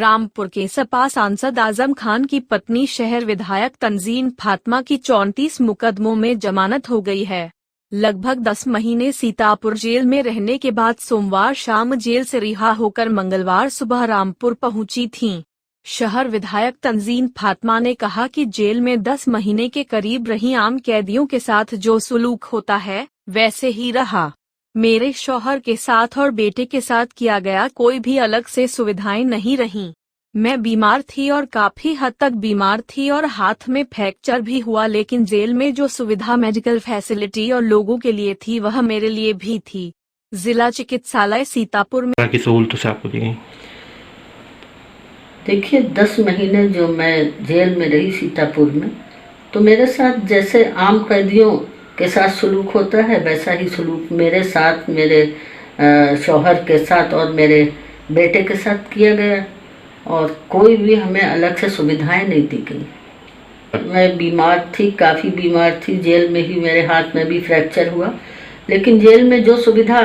रामपुर के सपा सांसद आजम खान की पत्नी शहर विधायक तंजीन फातिमा की 34 मुकदमों में जमानत हो गई है। लगभग 10 महीने सीतापुर जेल में रहने के बाद सोमवार शाम जेल से रिहा होकर मंगलवार सुबह रामपुर पहुंची थीं। शहर विधायक तंजीन फातिमा ने कहा कि जेल में 10 महीने के करीब रही आम कैदियों के साथ जो सुलूक होता है वैसे ही रहा। मेरे शौहर के साथ और बेटे के साथ किया गया, कोई भी अलग से सुविधाएं नहीं रहीं। मैं बीमार थी और काफी हद तक बीमार थी और हाथ में फ्रैक्चर भी हुआ, लेकिन जेल में जो सुविधा मेडिकल फैसिलिटी और लोगों के लिए थी वह मेरे लिए भी थी। जिला चिकित्सालय सीतापुर में की सहूलत से आपको दी गई। देखिए, 10 महीने जो मैं जेल में रही सीतापुर में, तो मेरे साथ जैसे आम कैदियों के साथ सुलूक होता है वैसा ही सुलूक मेरे साथ, मेरे शौहर के साथ और मेरे बेटे के साथ किया गया और कोई भी हमें अलग से सुविधाएं नहीं दी गई। मैं बीमार थी, काफ़ी बीमार थी, जेल में ही मेरे हाथ में भी फ्रैक्चर हुआ, लेकिन जेल में जो सुविधा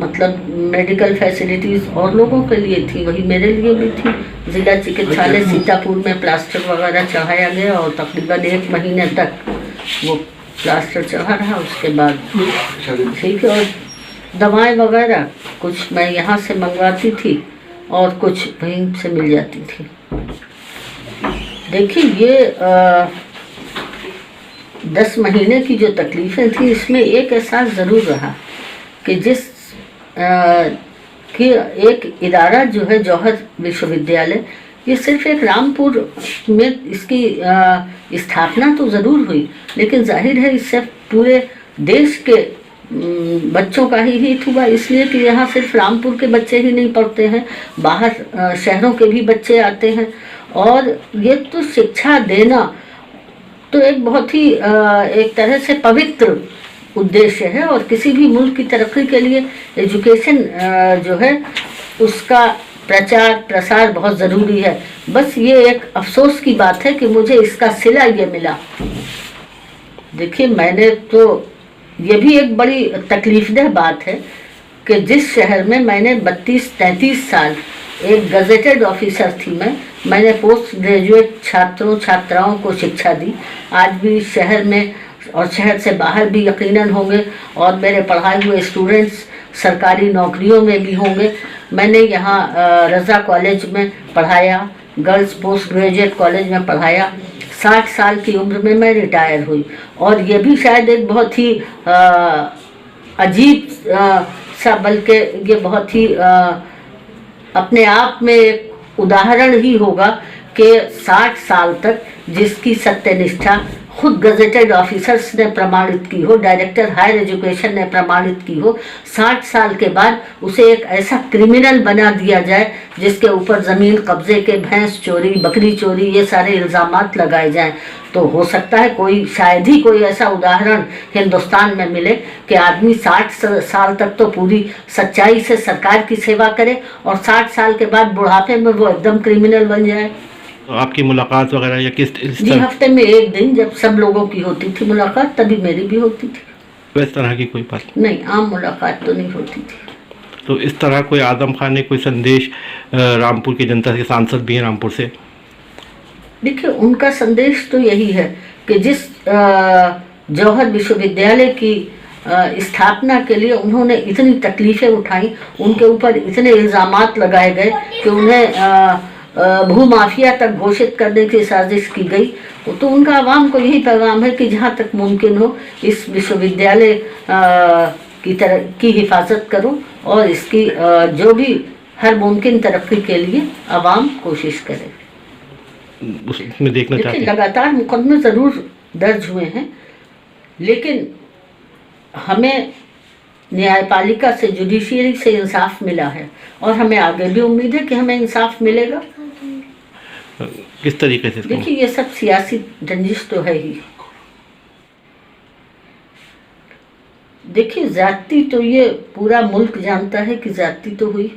मतलब मेडिकल फैसिलिटीज़ और लोगों के लिए थी वही मेरे लिए भी थी। जिला चिकित्सालय सीतापुर में प्लास्टर वगैरह चढ़ाया गया और तकरीबन 1 महीने तक वो प्लास्टर चढ़ा रहा। उसके बाद ठीक है, और दवाएं वगैरह कुछ मैं यहाँ से मंगवाती थी और कुछ वहीं से मिल जाती थी। देखिए, ये 10 महीने की जो तकलीफ़ें थी इसमें एक एहसास ज़रूर रहा कि कि एक इदारा जो है जौहर विश्वविद्यालय, ये सिर्फ एक रामपुर में इसकी स्थापना तो ज़रूर हुई, लेकिन जाहिर है इससे पूरे देश के बच्चों का ही हित हुआ, इसलिए कि यहाँ सिर्फ रामपुर के बच्चे ही नहीं पढ़ते हैं, बाहर शहरों के भी बच्चे आते हैं। और ये तो शिक्षा देना तो एक बहुत ही एक तरह से पवित्र उद्देश्य है और किसी भी मुल्क की तरक्की के लिए एजुकेशन जो है उसका प्रचार प्रसार बहुत ज़रूरी है। बस ये एक अफसोस की बात है कि मुझे इसका सिला ये मिला। देखिए, मैंने तो ये भी एक बड़ी तकलीफदेह बात है कि जिस शहर में मैंने 32-33 साल एक गजेटेड ऑफिसर थी, मैंने पोस्ट ग्रेजुएट छात्रों छात्राओं को शिक्षा दी। आज भी शहर में और शहर से बाहर भी यकीनन होंगे और मेरे पढ़ाए हुए स्टूडेंट्स सरकारी नौकरियों में भी होंगे। मैंने यहाँ रज़ा कॉलेज में पढ़ाया, गर्ल्स पोस्ट ग्रेजुएट कॉलेज में पढ़ाया। 60 साल की उम्र में मैं रिटायर हुई और ये भी शायद एक बहुत ही अजीब सा, बल्कि ये बहुत ही अपने आप में एक उदाहरण ही होगा कि 60 साल तक जिसकी सत्यनिष्ठा खुद गजेटेड ऑफिसर्स ने प्रमाणित की हो, डायरेक्टर हायर एजुकेशन ने प्रमाणित की हो, 60 साल के बाद उसे एक ऐसा क्रिमिनल बना दिया जाए जिसके ऊपर ज़मीन कब्जे के, भैंस चोरी, बकरी चोरी, ये सारे इल्ज़ामात लगाए जाएं, तो हो सकता है कोई, शायद ही कोई ऐसा उदाहरण हिंदुस्तान में मिले कि आदमी 60 साल तक तो पूरी सच्चाई से सरकार की सेवा करे और 60 साल के बाद बुढ़ापे में वो एकदम क्रिमिनल बन जाए। आपकी मुलाकात वगैरह या किस जी, हफ्ते में एक दिन जब सब लोगों की होती थी मुलाकात, तभी मेरी भी होती थी। इस तरह की कोई बात नहीं, आम मुलाकात तो नहीं होती थी। तो इस तरह कोई आजम खान ने कोई संदेश रामपुर की जनता के, सांसद भी हैं रामपुर से? देखिए, उनका संदेश तो यही है कि जिस जौहर विश्वविद्यालय की स्थापना के लिए उन्होंने इतनी तकलीफ़ें उठाई, उनके ऊपर इतने इल्ज़ामात लगाए गए कि उन्हें भूमाफिया तक घोषित करने की साजिश की गई, तो उनका आवाम को यही पैगाम है कि जहाँ तक मुमकिन हो इस विश्वविद्यालय की हिफाजत करो और इसकी जो भी हर मुमकिन तरक्की के लिए आवाम कोशिश करे। उसमें देखना चाहते हैं, लगातार मुकदमे ज़रूर दर्ज हुए हैं, लेकिन हमें न्यायपालिका से, जुडिशियरी से इंसाफ मिला है और हमें आगे भी उम्मीद है कि हमें इंसाफ मिलेगा। किस तरीके से? देखिए, ये सब सियासी रंजिश तो है ही। देखिए, ज्यादती तो ये पूरा मुल्क जानता है कि ज्यादती तो हुई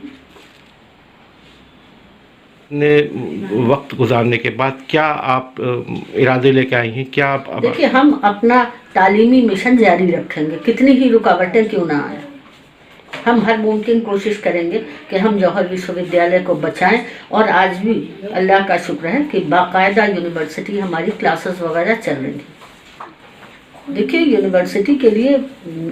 ने वक्त गुजारने के बाद क्या आप इरादे लेके आई हैं? क्या आप देखिए, हम अपना तालीमी मिशन जारी रखेंगे, कितनी ही रुकावटें क्यों ना आए। हम हर मुमकिन कोशिश करेंगे कि हम जौहर विश्वविद्यालय को बचाएं। और आज भी अल्लाह का शुक्र है कि बाकायदा यूनिवर्सिटी हमारी क्लासेस वगैरह चल रही है। देखिए, यूनिवर्सिटी के लिए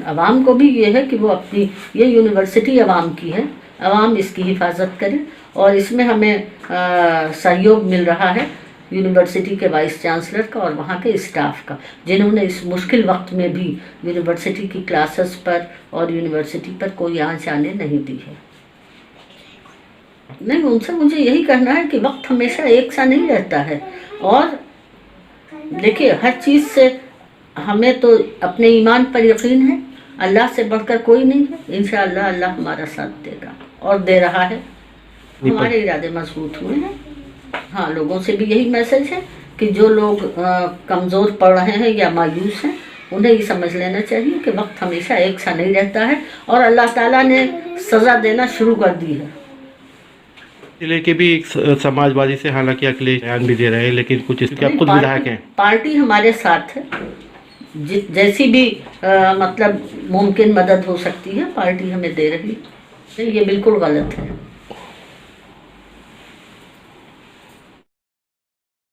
आवाम को भी ये है कि वो अपनी, ये यूनिवर्सिटी आवाम की है, आवाम इसकी हिफाजत करे। और इसमें हमें सहयोग मिल रहा है यूनिवर्सिटी के वाइस चांसलर का और वहाँ के स्टाफ का, जिन्होंने इस मुश्किल वक्त में भी यूनिवर्सिटी की क्लासेस पर और यूनिवर्सिटी पर कोई आंच आने नहीं दी है। नहीं, उनसे मुझे यही कहना है कि वक्त हमेशा एक सा नहीं रहता है। और देखिए, हर चीज़ से हमें तो अपने ईमान पर यकीन है, अल्लाह से बढ़कर कोई नहीं है। इंशाअल्लाह अल्लाह हमारा साथ देगा और दे रहा है। हमारे इरादे मजबूत हुए हैं। हाँ, लोगों से भी यही मैसेज है कि जो लोग कमज़ोर पड़ रहे हैं या मायूस हैं, उन्हें ये समझ लेना चाहिए कि वक्त हमेशा एक सा नहीं रहता है और अल्लाह ताला ने सज़ा देना शुरू कर दी है। जिले के भी एक समाजवादी से हालांकि अखिलेश बयान भी दे रहे हैं, लेकिन कुछ इसके आप खुद विधायक हैं। पार्टी हमारे साथ है, जैसी भी मतलब मुमकिन मदद हो सकती है पार्टी हमें दे रही है। ये बिल्कुल गलत है।